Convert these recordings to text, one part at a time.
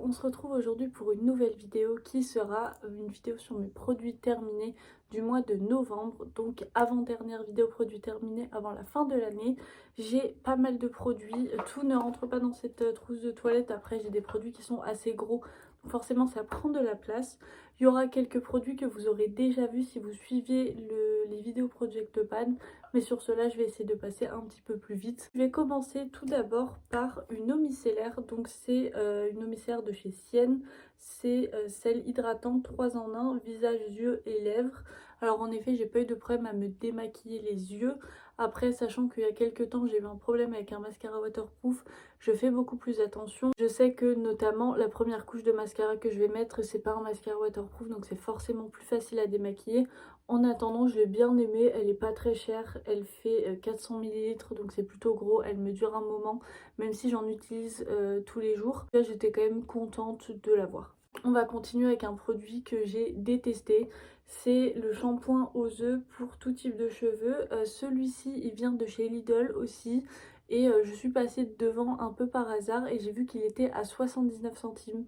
on se retrouve aujourd'hui pour une nouvelle vidéo qui sera une vidéo sur mes produits terminés du mois de novembre. Donc avant-dernière vidéo produits terminés avant la fin de l'année. J'ai pas mal de produits, tout ne rentre pas dans cette trousse de toilette. Après j'ai des produits qui sont assez gros, donc forcément ça prend de la place. Il y aura quelques produits que vous aurez déjà vus si vous suivez les vidéos Project Pan. Mais sur cela, je vais essayer de passer un petit peu plus vite. Je vais commencer tout d'abord par une eau micellaire. Donc c'est une eau micellaire de chez Sienne. C'est celle hydratante 3 en 1, visage, yeux et lèvres. Alors en effet, j'ai pas eu de problème à me démaquiller les yeux. Après, sachant qu'il y a quelques temps, j'ai eu un problème avec un mascara waterproof, je fais beaucoup plus attention. Je sais que notamment la première couche de mascara que je vais mettre, c'est pas un mascara waterproof, donc c'est forcément plus facile à démaquiller. En attendant, je l'ai bien aimée, elle est pas très chère, elle fait 400 ml, donc c'est plutôt gros, elle me dure un moment, même si j'en utilise tous les jours. Là, j'étais quand même contente de l'avoir. On va continuer avec un produit que j'ai détesté, c'est le shampoing aux œufs pour tout type de cheveux. Celui-ci, il vient de chez Lidl aussi, et je suis passée devant un peu par hasard et j'ai vu qu'il était à 79 centimes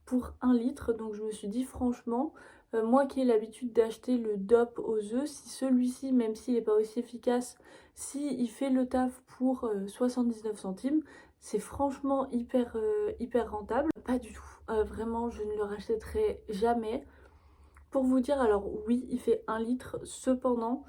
pour 1 litre, donc je me suis dit franchement, moi qui ai l'habitude d'acheter le DOP aux œufs, si celui-ci, même s'il n'est pas aussi efficace, s'il fait le taf pour 79 centimes, c'est franchement hyper rentable. Pas du tout, vraiment je ne le rachèterai jamais. Pour vous dire, alors oui, il fait 1 litre, cependant,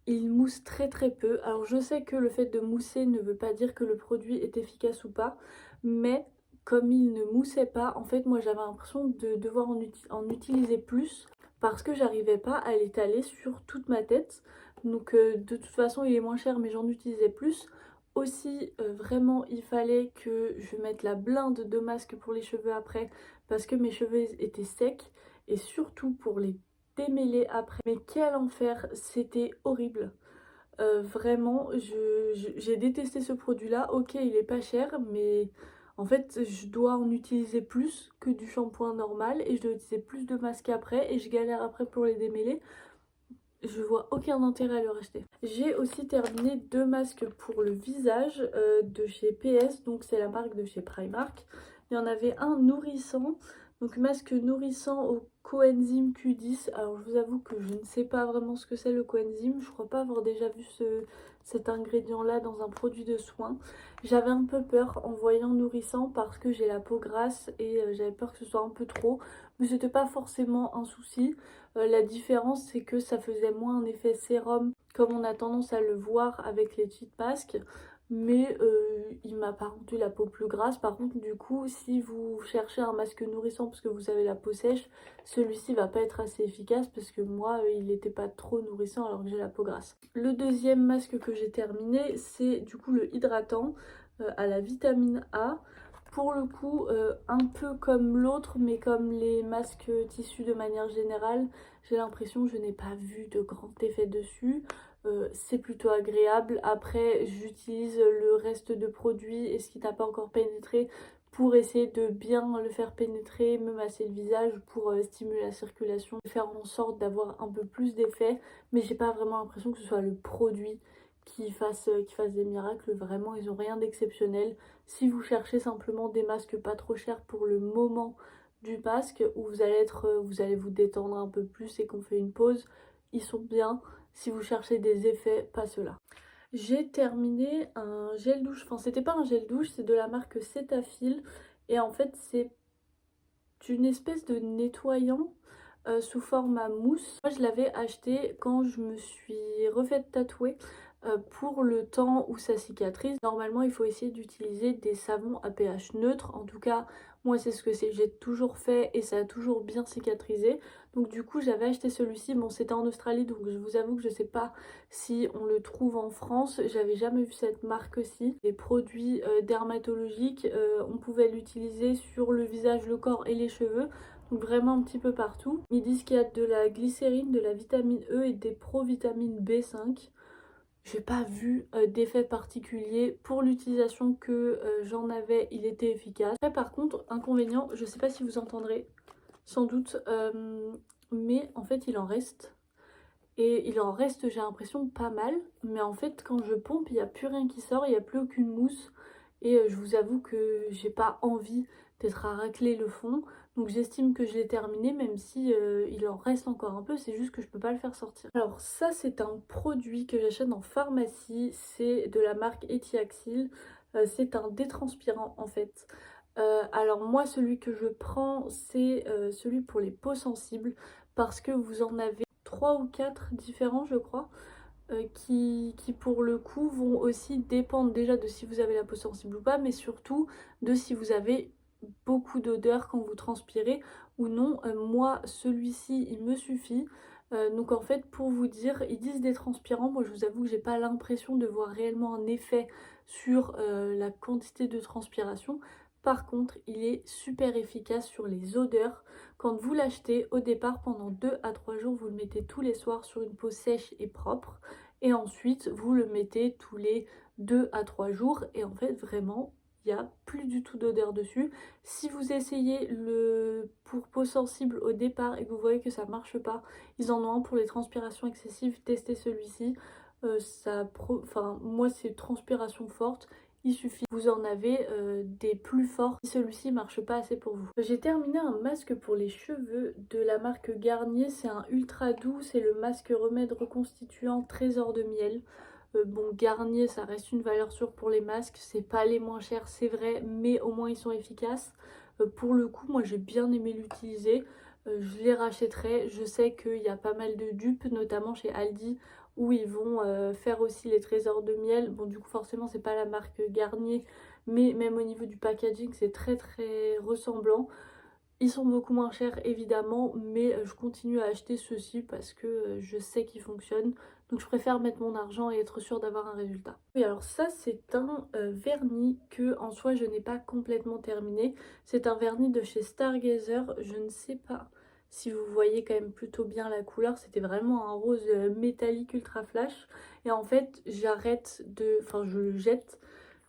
il mousse très peu. Alors je sais que le fait de mousser ne veut pas dire que le produit est efficace ou pas, mais comme il ne moussait pas, en fait moi j'avais l'impression de devoir en utiliser plus parce que j'arrivais pas à l'étaler sur toute ma tête. Donc de toute façon il est moins cher mais j'en utilisais plus. Aussi vraiment il fallait que je mette la blinde de masque pour les cheveux après parce que mes cheveux étaient secs et surtout pour les démêler après. Mais quel enfer, c'était horrible. Vraiment, j'ai détesté ce produit-là. Ok, il est pas cher, mais en fait, je dois en utiliser plus que du shampoing normal et je dois utiliser plus de masque après et je galère après pour les démêler. Je vois aucun intérêt à le racheter. J'ai aussi terminé 2 masques pour le visage de chez PS, donc c'est la marque de chez Primark. Il y en avait un nourrissant, donc masque nourrissant au coenzyme Q10. Alors je vous avoue que je ne sais pas vraiment ce que c'est le coenzyme, je crois pas avoir déjà vu cet ingrédient là dans un produit de soin. J'avais un peu peur en voyant nourrissant parce que j'ai la peau grasse et j'avais peur que ce soit un peu trop, mais c'était pas forcément un souci. La différence c'est que ça faisait moins un effet sérum comme on a tendance à le voir avec les cheat masks, mais il m'a pas rendu la peau plus grasse. Par contre du coup si vous cherchez un masque nourrissant parce que vous avez la peau sèche, celui-ci va pas être assez efficace parce que moi il était pas trop nourrissant alors que j'ai la peau grasse. Le deuxième masque que j'ai terminé c'est du coup le hydratant à la vitamine A. Pour le coup, un peu comme l'autre, mais comme les masques tissus de manière générale, j'ai l'impression que je n'ai pas vu de grand effet dessus. C'est plutôt agréable. Après, j'utilise le reste de produits et ce qui n'a pas encore pénétré pour essayer de bien le faire pénétrer, me masser le visage pour stimuler la circulation, faire en sorte d'avoir un peu plus d'effet. Mais j'ai pas vraiment l'impression que ce soit le produit qui fasse des miracles. Vraiment, ils ont rien d'exceptionnel. Si vous cherchez simplement des masques pas trop chers pour le moment du masque où vous allez vous détendre un peu plus et qu'on fait une pause, ils sont bien. Si vous cherchez des effets, pas ceux-là. J'ai terminé un gel douche, enfin c'était pas un gel douche, c'est de la marque Cetaphil et en fait c'est une espèce de nettoyant sous forme à mousse. Moi je l'avais acheté quand je me suis refaite tatouer pour le temps où ça cicatrise. Normalement il faut essayer d'utiliser des savons à pH neutre, en tout cas moi c'est ce que j'ai toujours fait et ça a toujours bien cicatrisé. Donc du coup j'avais acheté celui-ci, bon c'était en Australie donc je vous avoue que je sais pas si on le trouve en France, j'avais jamais vu cette marque-ci. Les produits dermatologiques, on pouvait l'utiliser sur le visage, le corps et les cheveux, donc vraiment un petit peu partout. Ils disent qu'il y a de la glycérine, de la vitamine E et des provitamines B5. J'ai pas vu d'effet particulier. Pour l'utilisation que j'en avais, il était efficace. Après, par contre, inconvénient, je sais pas si vous entendrez, sans doute, mais en fait il en reste. Et il en reste, j'ai l'impression, pas mal. Mais en fait, quand je pompe, il n'y a plus rien qui sort, il n'y a plus aucune mousse. Et je vous avoue que j'ai pas envie peut-être à racler le fond. Donc j'estime que je l'ai terminé, même si il en reste encore un peu, c'est juste que je peux pas le faire sortir. Alors ça, c'est un produit que j'achète en pharmacie, c'est de la marque Etiaxil. C'est un détranspirant en fait. Alors moi, celui que je prends, c'est celui pour les peaux sensibles, parce que vous en avez 3 ou 4 différents, je crois. Qui pour le coup vont aussi dépendre déjà de si vous avez la peau sensible ou pas, mais surtout de si vous avez beaucoup d'odeur quand vous transpirez ou non. Moi, celui-ci, il me suffit. Donc en fait, pour vous dire, ils disent des transpirants. Moi, je vous avoue que j'ai pas l'impression de voir réellement un effet sur la quantité de transpiration. Par contre, il est super efficace sur les odeurs. Quand vous l'achetez, au départ, pendant 2 à 3 jours, vous le mettez tous les soirs sur une peau sèche et propre. Et ensuite, vous le mettez tous les 2 à 3 jours. Et en fait, vraiment, il n'y a plus du tout d'odeur dessus. Si vous essayez le pour peau sensible au départ et que vous voyez que ça ne marche pas, ils en ont un pour les transpirations excessives. Testez celui-ci. Enfin, moi, c'est transpiration forte. Il suffit, vous en avez des plus forts si celui-ci marche pas assez pour vous. J'ai terminé un masque pour les cheveux de la marque Garnier, c'est un ultra doux, c'est le masque remède reconstituant Trésor de miel. Bon, Garnier, ça reste une valeur sûre pour les masques, c'est pas les moins chers, c'est vrai, mais au moins ils sont efficaces. Pour le coup, moi j'ai bien aimé l'utiliser, je les rachèterai. Je sais qu'il y a pas mal de dupes, notamment chez Aldi, où ils vont faire aussi les trésors de miel. Bon, du coup, forcément, c'est pas la marque Garnier, mais même au niveau du packaging, c'est très très ressemblant. Ils sont beaucoup moins chers évidemment, mais je continue à acheter ceux-ci parce que je sais qu'ils fonctionnent. Donc je préfère mettre mon argent et être sûre d'avoir un résultat. Oui, alors ça, c'est un vernis que en soi je n'ai pas complètement terminé. C'est un vernis de chez Stargazer. Je ne sais pas si vous voyez quand même plutôt bien la couleur. C'était vraiment un rose métallique ultra flash. Et en fait, j'arrête de... Enfin, je le jette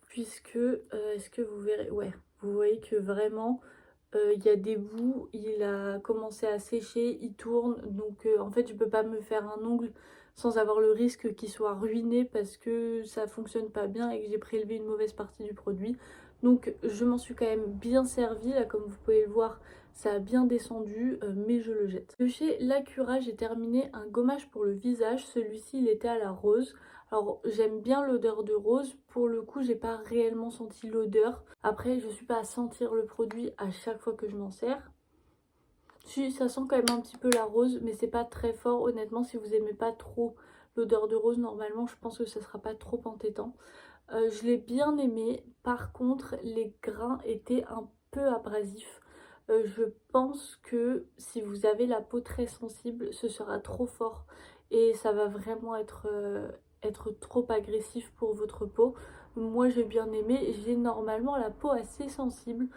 puisque... Est-ce que vous verrez? Ouais, vous voyez que vraiment... Il y a des bouts, il a commencé à sécher, il tourne, donc en fait je peux pas me faire un ongle sans avoir le risque qu'il soit ruiné parce que ça fonctionne pas bien et que j'ai prélevé une mauvaise partie du produit. Donc je m'en suis quand même bien servie, là comme vous pouvez le voir ça a bien descendu, mais je le jette. De chez Lacura, j'ai terminé un gommage pour le visage, celui-ci il était à la rose. Alors j'aime bien l'odeur de rose, pour le coup j'ai pas réellement senti l'odeur. Après je suis pas à sentir le produit à chaque fois que je m'en sers. Si, ça sent quand même un petit peu la rose, mais c'est pas très fort honnêtement. Si vous aimez pas trop l'odeur de rose, normalement je pense que ça sera pas trop entêtant. Je l'ai bien aimé, par contre les grains étaient un peu abrasifs. Je pense que si vous avez la peau très sensible, ce sera trop fort et ça va vraiment être trop agressif pour votre peau. Moi j'ai bien aimé, j'ai normalement la peau assez sensible,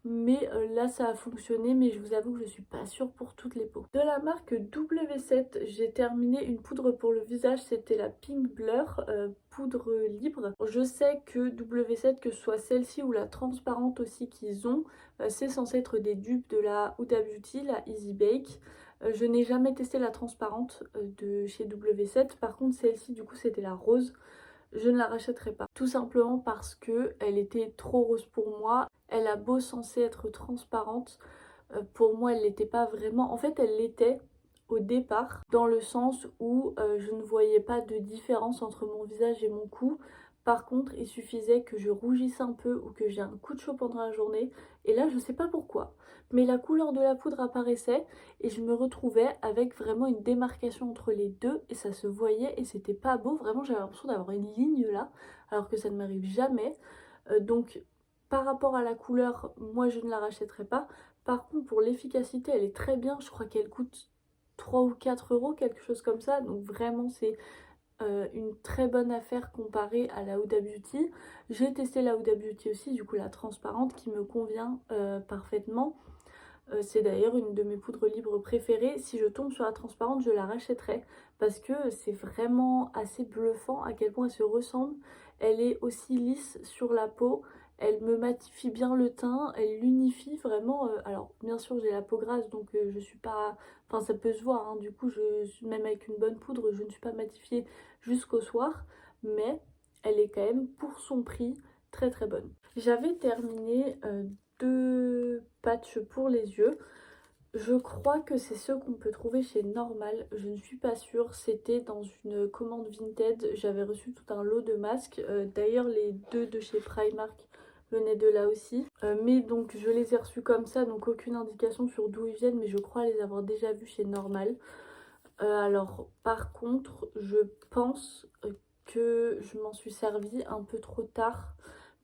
mais là ça a fonctionné, mais je vous avoue que je suis pas sûre pour toutes les peaux. De la marque W7, j'ai terminé une poudre pour le visage, c'était la Pink Blur, poudre libre. Je sais que W7, que ce soit celle-ci ou la transparente aussi qu'ils ont, c'est censé être des dupes de la Huda Beauty, la Easy Bake. Je n'ai jamais testé la transparente de chez W7, par contre celle-ci du coup c'était la rose. Je ne la rachèterai pas. Tout simplement parce que elle était trop rose pour moi. Elle a beau censée être transparente, pour moi elle l'était pas vraiment. En fait elle l'était au départ dans le sens où je ne voyais pas de différence entre mon visage et mon cou. Par contre il suffisait que je rougisse un peu ou que j'ai un coup de chaud pendant la journée et là je sais pas pourquoi, mais la couleur de la poudre apparaissait et je me retrouvais avec vraiment une démarcation entre les deux et ça se voyait et c'était pas beau. Vraiment j'avais l'impression d'avoir une ligne là alors que ça ne m'arrive jamais. Donc par rapport à la couleur, moi je ne la rachèterai pas. Par contre pour l'efficacité elle est très bien, je crois qu'elle coûte 3 ou 4 euros, quelque chose comme ça. Donc vraiment c'est une très bonne affaire comparée à la Huda Beauty. J'ai testé la Huda Beauty aussi, du coup la transparente qui me convient parfaitement. C'est d'ailleurs une de mes poudres libres préférées. Si je tombe sur la transparente, je la rachèterai parce que c'est vraiment assez bluffant à quel point elle se ressemble. Elle est aussi lisse sur la peau. Elle me matifie bien le teint, elle l'unifie vraiment. Alors bien sûr j'ai la peau grasse donc je suis pas... Enfin ça peut se voir, hein. Du coup même avec une bonne poudre je ne suis pas matifiée jusqu'au soir. Mais elle est quand même pour son prix très très bonne. J'avais terminé 2 patchs pour les yeux. Je crois que c'est ceux qu'on peut trouver chez Normal, je ne suis pas sûre, c'était dans une commande Vinted, j'avais reçu tout un lot de masques, d'ailleurs les deux de chez Primark venaient de là aussi, mais donc je les ai reçus comme ça, donc aucune indication sur d'où ils viennent, mais je crois les avoir déjà vus chez Normal. Alors par contre, je pense que je m'en suis servi un peu trop tard,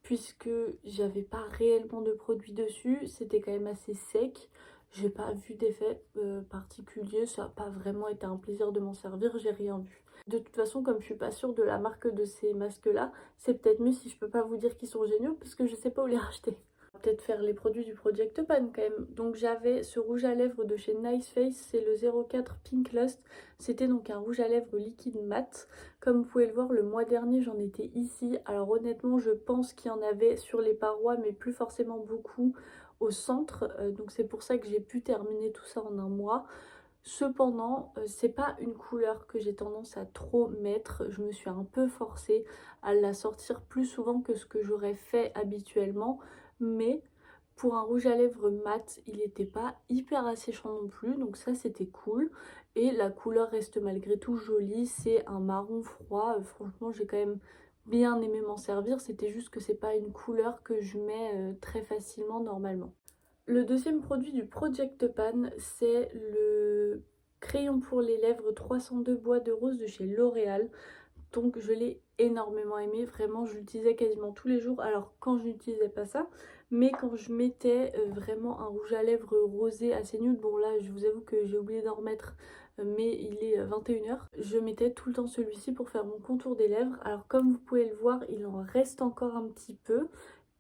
puisque j'avais pas réellement de produit dessus, c'était quand même assez sec. J'ai pas vu d'effet particulier, ça n'a pas vraiment été un plaisir de m'en servir, j'ai rien vu. De toute façon, comme je suis pas sûre de la marque de ces masques là, c'est peut-être mieux si je peux pas vous dire qu'ils sont géniaux parce que je sais pas où les racheter. Peut-être faire les produits du Project Pan quand même. Donc j'avais ce rouge à lèvres de chez Nice Face, c'est le 04 Pink Lust. C'était donc un rouge à lèvres liquide mat. Comme vous pouvez le voir, le mois dernier j'en étais ici. Alors honnêtement, je pense qu'il y en avait sur les parois, mais plus forcément beaucoup au centre. Donc c'est pour ça que j'ai pu terminer tout ça en un mois. Cependant, c'est pas une couleur que j'ai tendance à trop mettre. Je me suis un peu forcée à la sortir plus souvent que ce que j'aurais fait habituellement. Mais pour un rouge à lèvres mat, il n'était pas hyper asséchant non plus. Donc ça, c'était cool. Et la couleur reste malgré tout jolie. C'est un marron froid. Franchement, j'ai quand même bien aimé m'en servir. C'était juste que c'est pas une couleur que je mets très facilement normalement. Le deuxième produit du Project Pan, c'est le crayon pour les lèvres 302 bois de rose de chez L'Oréal. Donc je l'ai énormément aimé, vraiment je l'utilisais quasiment tous les jours. Alors quand je n'utilisais pas ça, mais quand je mettais vraiment un rouge à lèvres rosé assez nude, bon là je vous avoue que j'ai oublié d'en remettre, mais il est 21 h, je mettais tout le temps celui-ci pour faire mon contour des lèvres. Alors comme vous pouvez le voir, il en reste encore un petit peu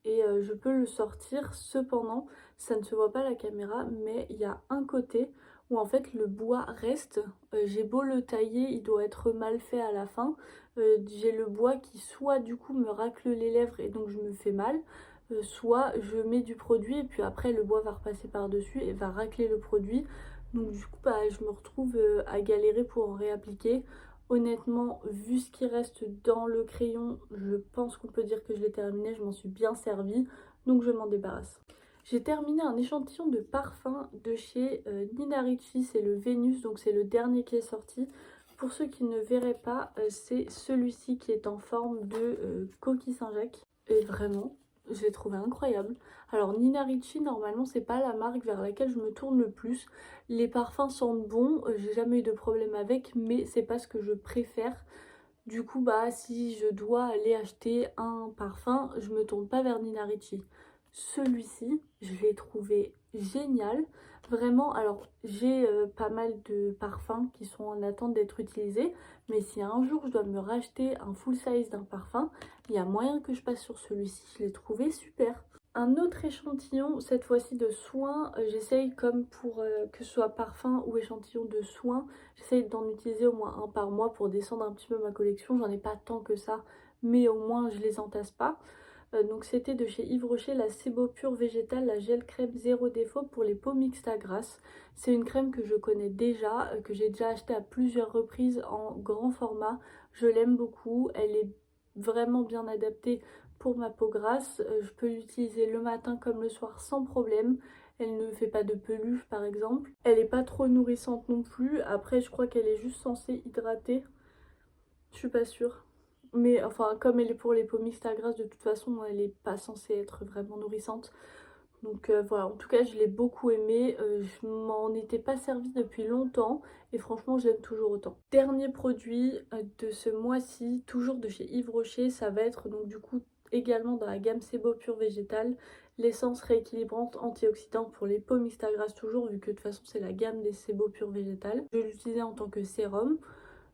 et je peux le sortir. Cependant, ça ne se voit pas à la caméra, mais il y a un côté où en fait le bois reste. J'ai beau le tailler, il doit être mal fait à la fin. J'ai le bois qui soit du coup me racle les lèvres et donc je me fais mal, soit je mets du produit et puis après le bois va repasser par dessus et va racler le produit. Donc du coup bah, je me retrouve à galérer pour en réappliquer. Honnêtement, vu ce qui reste dans le crayon, je pense qu'on peut dire que je l'ai terminé, je m'en suis bien servie, donc je m'en débarrasse. J'ai terminé un échantillon de parfum de chez Nina Ricci, c'est le Vénus, donc c'est le dernier qui est sorti. Pour ceux qui ne verraient pas, c'est celui-ci qui est en forme de coquille Saint-Jacques. Et vraiment, je l'ai trouvé incroyable. Alors Nina Ricci, normalement, c'est pas la marque vers laquelle je me tourne le plus. Les parfums sentent bon, j'ai jamais eu de problème avec, mais c'est pas ce que je préfère. Du coup, bah, si je dois aller acheter un parfum, je me tourne pas vers Nina Ricci. Celui-ci, je l'ai trouvé génial. Vraiment, alors j'ai pas mal de parfums qui sont en attente d'être utilisés, mais si un jour je dois me racheter un full size d'un parfum, il y a moyen que je passe sur celui-ci. Je l'ai trouvé super. Un autre échantillon, cette fois-ci de soins, j'essaye comme pour que ce soit parfum ou échantillon de soins, j'essaye d'en utiliser au moins un par mois pour descendre un petit peu ma collection. J'en ai pas tant que ça, mais au moins je les entasse pas. Donc c'était de chez Yves Rocher la Sebo Pure Végétale, la gel crème zéro défaut pour les peaux mixtes à grasse. C'est une crème que je connais déjà, que j'ai déjà achetée à plusieurs reprises en grand format. Je l'aime beaucoup, elle est vraiment bien adaptée pour ma peau grasse. Je peux l'utiliser le matin comme le soir sans problème. Elle ne fait pas de peluche par exemple. Elle n'est pas trop nourrissante non plus. Après je crois qu'elle est juste censée hydrater. Je suis pas sûre. Mais enfin, comme elle est pour les peaux mixtes à grasse, de toute façon, elle n'est pas censée être vraiment nourrissante. Donc voilà, en tout cas, je l'ai beaucoup aimée. Je m'en étais pas servie depuis longtemps et franchement, je l'aime toujours autant. Dernier produit de ce mois-ci, toujours de chez Yves Rocher, ça va être donc du coup également dans la gamme Sebo Pure Végétale, l'essence rééquilibrante antioxydante pour les peaux mixtes à grasse toujours, vu que de toute façon, c'est la gamme des Sebo Pure Végétale. Je l'utilisais en tant que sérum.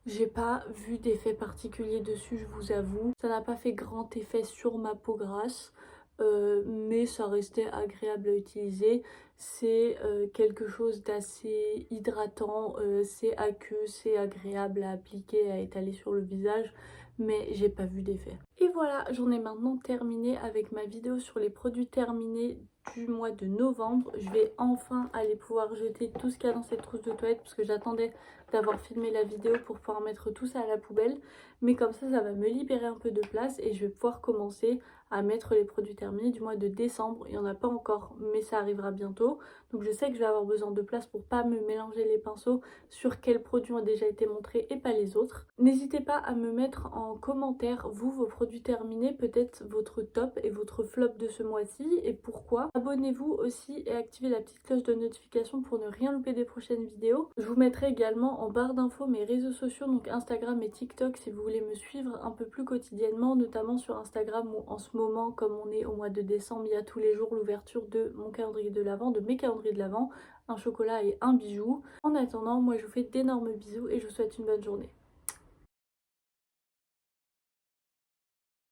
J'ai pas vu d'effet particulier dessus, je vous avoue. Ça n'a pas fait grand effet sur ma peau grasse, mais ça restait agréable à utiliser. C'est quelque chose d'assez hydratant, c'est aqueux, c'est agréable à appliquer, à étaler sur le visage, mais j'ai pas vu d'effet. Et voilà, j'en ai maintenant terminé avec ma vidéo sur les produits terminés du mois de novembre. Je vais enfin aller pouvoir jeter tout ce qu'il y a dans cette trousse de toilette parce que j'attendais d'avoir filmé la vidéo pour pouvoir mettre tout ça à la poubelle, mais comme ça va me libérer un peu de place et je vais pouvoir commencer à mettre les produits terminés du mois de décembre. Il n'y en a pas encore, mais ça arrivera bientôt. Donc je sais que je vais avoir besoin de place pour pas me mélanger les pinceaux sur quels produits ont déjà été montrés et pas les autres. N'hésitez pas à me mettre en commentaire, vous, vos produits terminés, peut-être votre top et votre flop de ce mois-ci et pourquoi. Abonnez-vous aussi et activez la petite cloche de notification pour ne rien louper des prochaines vidéos. Je vous mettrai également en barre d'infos mes réseaux sociaux, donc Instagram et TikTok, si vous voulez me suivre un peu plus quotidiennement, notamment sur Instagram où en ce moment, comme on est au mois de décembre, il y a tous les jours l'ouverture de mon calendrier de l'Avent, de mes calendriers de l'Avent, un chocolat et un bijou. En attendant, moi je vous fais d'énormes bisous et je vous souhaite une bonne journée.